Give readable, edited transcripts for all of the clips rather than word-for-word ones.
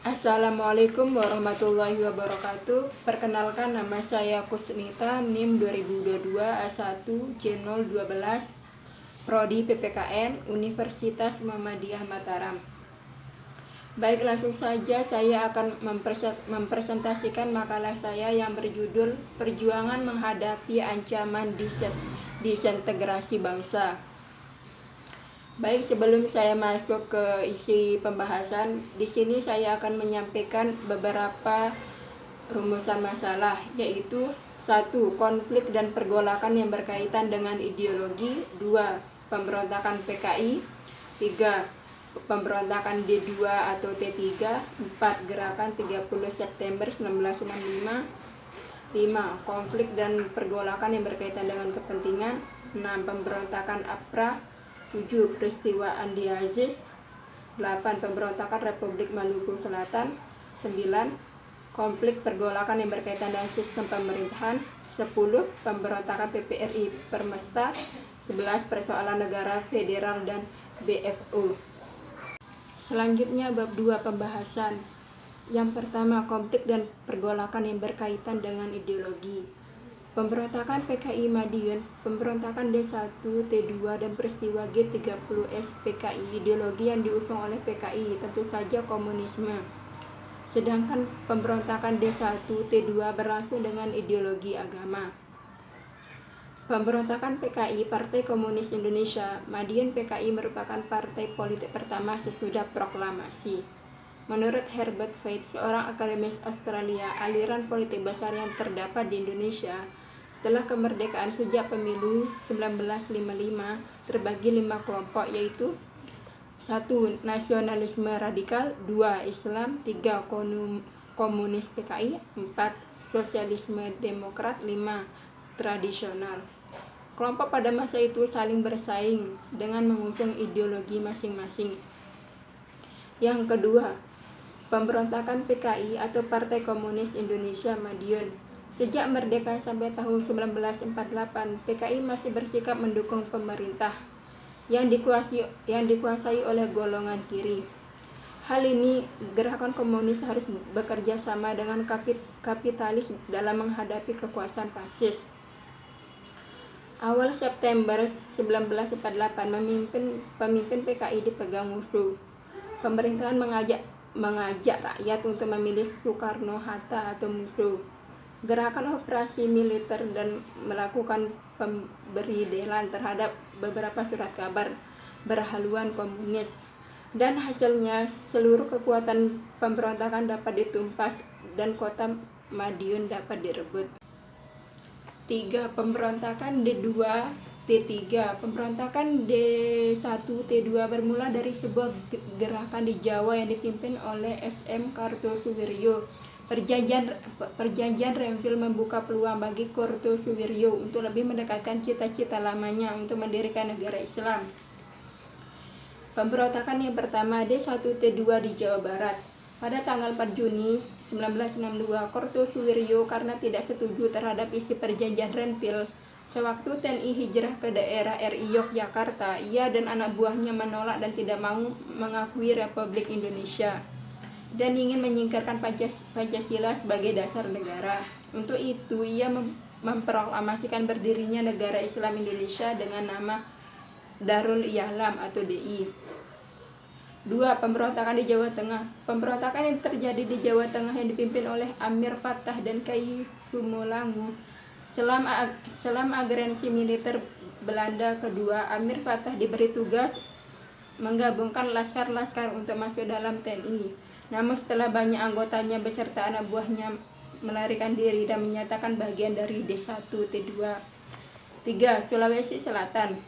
Assalamualaikum warahmatullahi wabarakatuh. Perkenalkan, nama saya Kusnita, NIM 2022 A1 C012, Prodi PPKN Universitas Muhammadiyah Mataram. Baik, langsung saja saya akan mempresentasikan makalah saya yang berjudul Perjuangan Menghadapi Ancaman Disintegrasi Bangsa. Baik, sebelum saya masuk ke isi pembahasan, di sini saya akan menyampaikan beberapa rumusan masalah, yaitu 1. Konflik dan pergolakan yang berkaitan dengan ideologi. 2. Pemberontakan PKI. 3. Pemberontakan D2 atau T3. 4. Gerakan 30 September 1965. 5. Konflik dan pergolakan yang berkaitan dengan kepentingan. 6. Pemberontakan APRA. 7. Peristiwa Andi Aziz. 8. Pemberontakan Republik Maluku Selatan. 9. Konflik pergolakan yang berkaitan dengan sistem pemerintahan. 10. Pemberontakan PPRI Permesta. 11. Persoalan negara federal dan BFU. Selanjutnya bab 2 pembahasan. Yang pertama, konflik dan pergolakan yang berkaitan dengan ideologi. Pemberontakan PKI Madiun, pemberontakan D1, T2, dan peristiwa G30S PKI, ideologi yang diusung oleh PKI tentu saja komunisme. Sedangkan pemberontakan D1, T2 berlangsung dengan ideologi agama. Pemberontakan PKI, Partai Komunis Indonesia, Madiun PKI merupakan partai politik pertama sesudah proklamasi. Menurut Herbert Feith, seorang akademis Australia, aliran politik besar yang terdapat di Indonesia setelah kemerdekaan sejak pemilu 1955 terbagi 5 kelompok, yaitu 1. Nasionalisme radikal. 2. Islam. 3. Komunis PKI. 4. Sosialisme demokrat. 5. Tradisional. Kelompok pada masa itu saling bersaing dengan mengusung ideologi masing-masing. Yang kedua, pemberontakan PKI atau Partai Komunis Indonesia Madiun. Sejak merdeka sampai tahun 1948, PKI masih bersikap mendukung pemerintah yang dikuasai oleh golongan kiri. Hal ini, gerakan komunis harus bekerja sama dengan kapitalis dalam menghadapi kekuasaan fasis. Awal September 1948, pemimpin PKI dipegang musuh. Pemerintahan mengajak rakyat untuk memilih Soekarno-Hatta atau musuh. Gerakan operasi militer dan melakukan pemberidelan terhadap beberapa surat kabar berhaluan komunis, dan hasilnya seluruh kekuatan pemberontakan dapat ditumpas dan kota Madiun dapat direbut. 3. Pemberontakan D2 T3. Pemberontakan D1 T2 bermula dari sebuah gerakan di Jawa yang dipimpin oleh SM Kartosuwiryo. Perjanjian Renville membuka peluang bagi Kartosuwiryo untuk lebih mendekatkan cita-cita lamanya untuk mendirikan negara Islam. Pemberontakan yang pertama, D1 T2 di Jawa Barat. Pada tanggal 4 Juni 1962, Kartosuwiryo karena tidak setuju terhadap isi perjanjian Renville, sewaktu TNI hijrah ke daerah RI Yogyakarta, ia dan anak buahnya menolak dan tidak mau mengakui Republik Indonesia dan ingin menyingkirkan Pancasila sebagai dasar negara. Untuk itu, ia memproklamasikan berdirinya negara Islam Indonesia dengan nama Darul I'lam atau DI. 2. Pemberontakan di Jawa Tengah. Pemberontakan yang terjadi di Jawa Tengah yang dipimpin oleh Amir Fattah dan Kyai Sumolangu. Selama agresi militer Belanda kedua, Amir Fattah diberi tugas menggabungkan laskar-laskar untuk masuk dalam TNI. Namun setelah banyak anggotanya beserta anak buahnya melarikan diri dan menyatakan bagian dari D1 T2. 3. Sulawesi Selatan.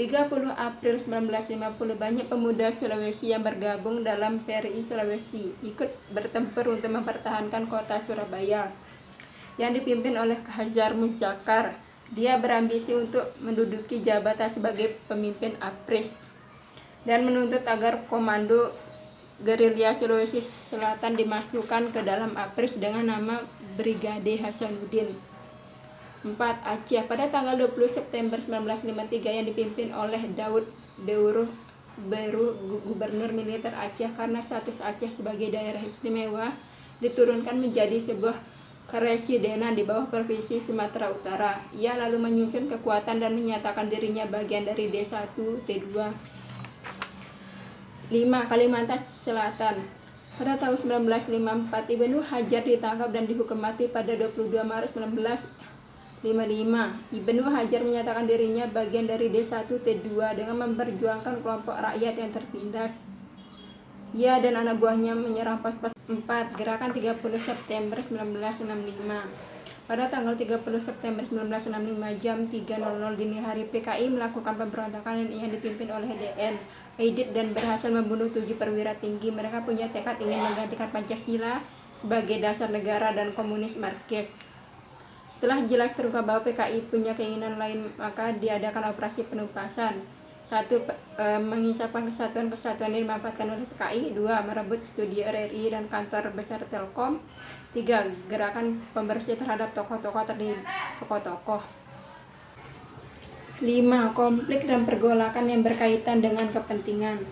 30 April 1950, banyak pemuda Sulawesi yang bergabung dalam PRI Sulawesi ikut bertempur untuk mempertahankan kota Surabaya yang dipimpin oleh Khazar Muzakkar. Dia berambisi untuk menduduki jabatan sebagai pemimpin APRIS dan menuntut agar komando gerilya Sulawesi Selatan dimasukkan ke dalam APRIS dengan nama Brigade Hasanuddin. 4. Aceh. Pada tanggal 20 September 1953 yang dipimpin oleh Daud Deuro baru Gubernur Militer Aceh karena status Aceh sebagai daerah istimewa diturunkan menjadi sebuah keresidenan di bawah Provinsi Sumatera Utara. Ia lalu menyusun kekuatan dan menyatakan dirinya bagian dari D1 T2. 5. Kalimantan Selatan. Pada tahun 1954, Ibnu Hajar ditangkap dan dihukum mati pada 22 Maret 1955. Ibnu Hajar menyatakan dirinya bagian dari D1 T2 dengan memperjuangkan kelompok rakyat yang tertindas. Ia dan anak buahnya menyerang pos-pos. 4. Gerakan 30 September 1965. Pada tanggal 30 September 1965 jam 3.00 dini hari, PKI melakukan pemberontakan yang dipimpin oleh DN Aidit dan berhasil membunuh 7 perwira tinggi. Mereka punya tekad ingin menggantikan Pancasila sebagai dasar negara dan komunis Marxis. Setelah jelas terungkap bahwa PKI punya keinginan lain, maka diadakan operasi penumpasan. 1. Mengisapkan kesatuan yang dimanfaatkan oleh PKI. 2. Merebut studio RRI dan kantor besar Telkom. 3. Gerakan pembersih terhadap tokoh-tokoh. 5. Konflik dan pergolakan yang berkaitan dengan kepentingan.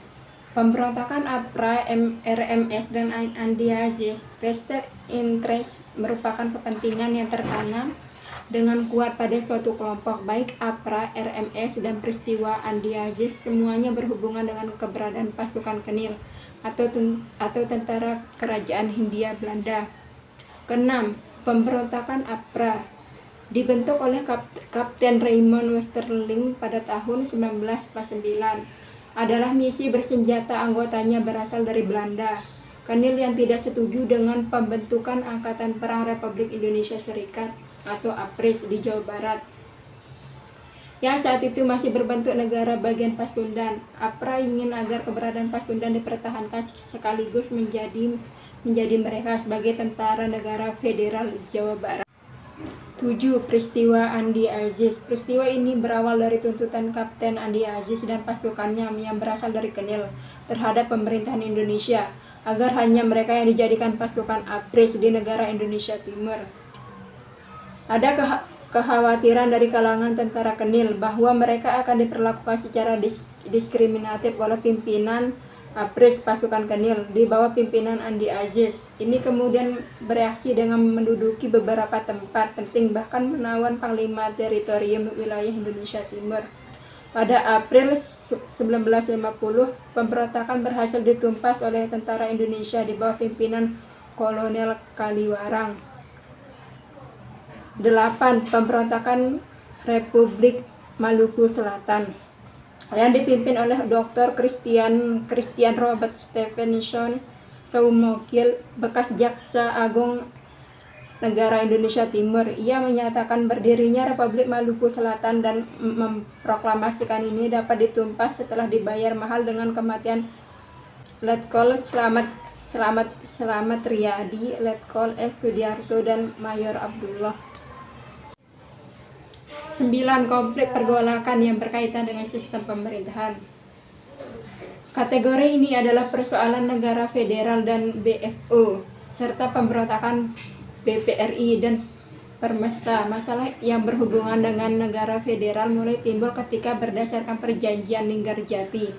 Pemberontakan APRA, RMS, dan Andi Aziz Vested Interest merupakan kepentingan yang tertanam dengan kuat pada suatu kelompok. Baik APRA, RMS, dan peristiwa Andi Aziz semuanya berhubungan dengan keberadaan pasukan Kenil atau tentara kerajaan Hindia Belanda. 6. Pemberontakan APRA dibentuk oleh Kapten Raymond Westerling pada tahun 1949. Adalah misi bersenjata, anggotanya berasal dari Belanda. Kenil yang tidak setuju dengan pembentukan Angkatan Perang Republik Indonesia Serikat atau APRIS di Jawa Barat, yang saat itu masih berbentuk negara bagian Pasundan. APRA ingin agar keberadaan Pasundan dipertahankan sekaligus menjadi mereka sebagai tentara negara federal Jawa Barat. 7. Peristiwa Andi Aziz. Peristiwa ini berawal dari tuntutan Kapten Andi Aziz dan pasukannya yang berasal dari Kenil terhadap pemerintahan Indonesia agar hanya mereka yang dijadikan pasukan APRIS di negara Indonesia Timur. Ada kekhawatiran dari kalangan tentara Kenil bahwa mereka akan diperlakukan secara diskriminatif oleh pimpinan APRIS pasukan Kenil di bawah pimpinan Andi Aziz. Ini kemudian bereaksi dengan menduduki beberapa tempat penting, bahkan menawan Panglima Teritorium wilayah Indonesia Timur. Pada April 1950, pemberontakan berhasil ditumpas oleh tentara Indonesia di bawah pimpinan Kolonel Kaliwarang. 8. Pemberontakan Republik Maluku Selatan yang dipimpin oleh Dr. Christian Robert Stephenson Soumokil, bekas Jaksa Agung Negara Indonesia Timur. Ia menyatakan berdirinya Republik Maluku Selatan dan memproklamasikan ini dapat ditumpas setelah dibayar mahal dengan kematian Letkol Slamet Riyadi, Letkol S. Sudiarto, dan Mayor Abdullah. 9. Konflik pergolakan yang berkaitan dengan sistem pemerintahan. Kategori ini adalah persoalan negara federal dan BFO, serta pemberontakan BPRI dan Permesta. Masalah yang berhubungan dengan negara federal mulai timbul ketika berdasarkan perjanjian Linggarjati,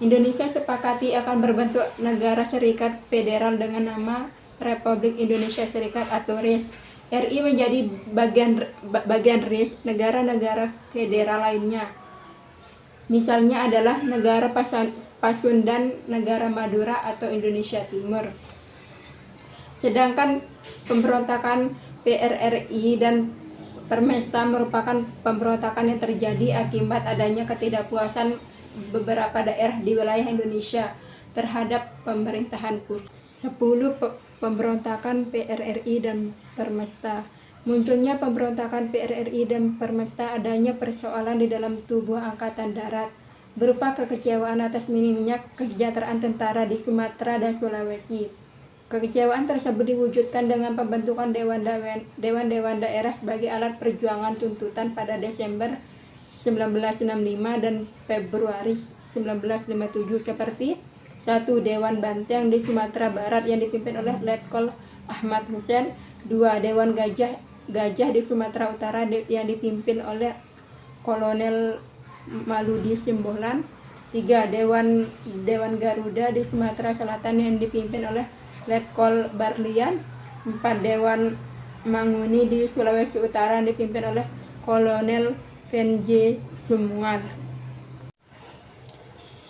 Indonesia sepakati akan berbentuk negara serikat federal dengan nama Republik Indonesia Serikat atau RIS. RI menjadi bagian RIS negara-negara federal lainnya. Misalnya adalah negara Pasundan, negara Madura, atau Indonesia Timur. Sedangkan pemberontakan PRRI dan Permesta merupakan pemberontakan yang terjadi akibat adanya ketidakpuasan beberapa daerah di wilayah Indonesia terhadap pemerintahan pusat. 10. Pemberontakan PRRI dan Permesta. Munculnya pemberontakan PRRI dan Permesta adanya persoalan di dalam tubuh Angkatan Darat, berupa kekecewaan atas minimnya kesejahteraan tentara di Sumatera dan Sulawesi. Kekecewaan tersebut diwujudkan dengan pembentukan dewan-dewan daerah sebagai alat perjuangan tuntutan pada Desember 1965 dan Februari 1957, seperti 1. Dewan Banteng di Sumatera Barat yang dipimpin oleh Letkol Ahmad Hussein. 2. Dewan Gajah di Sumatera Utara yang dipimpin oleh Kolonel Maludi Simbolan. 3. Dewan Garuda di Sumatera Selatan yang dipimpin oleh Letkol Barlian. 4. Dewan Manguni di Sulawesi Utara yang dipimpin oleh Kolonel Venj Sumual.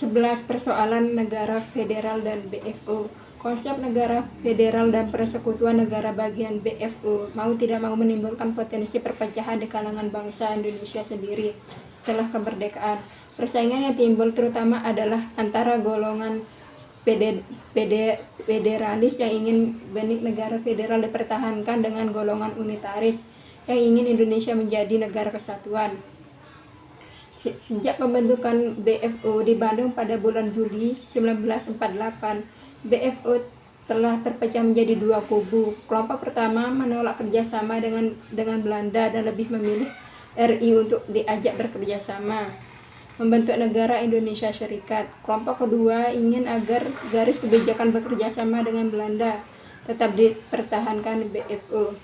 11. Persoalan negara federal dan BFO. Konsep negara federal dan persekutuan negara bagian BFO mau tidak mau menimbulkan potensi perpecahan di kalangan bangsa Indonesia sendiri setelah kemerdekaan. Persaingan yang timbul terutama adalah antara golongan federalis yang ingin benik negara federal dipertahankan dengan golongan unitaris yang ingin Indonesia menjadi negara kesatuan. Sejak pembentukan BFO di Bandung pada bulan Juli 1948, BFO telah terpecah menjadi dua kubu. Kelompok pertama menolak kerjasama dengan Belanda dan lebih memilih RI untuk diajak bekerjasama membentuk negara Indonesia Serikat. Kelompok kedua ingin agar garis kebijakan bekerjasama dengan Belanda tetap dipertahankan di BFO.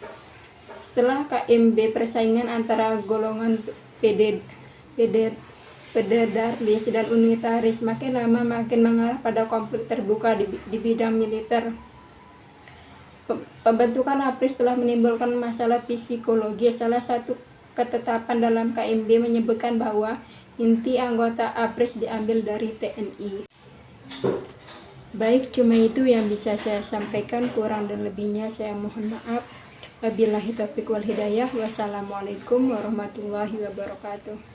Setelah KMB, persaingan antara golongan federalis dan unitaris makin lama makin mengarah pada konflik terbuka di bidang militer. Pembentukan APRIS telah menimbulkan masalah psikologis. Salah satu ketetapan dalam KMB menyebutkan bahwa inti anggota APRIS diambil dari TNI. Baik, cuma itu yang bisa saya sampaikan. Kurang dan lebihnya saya mohon maaf. Wabillahi taufiq wal hidayah. Wassalamualaikum warahmatullahi wabarakatuh.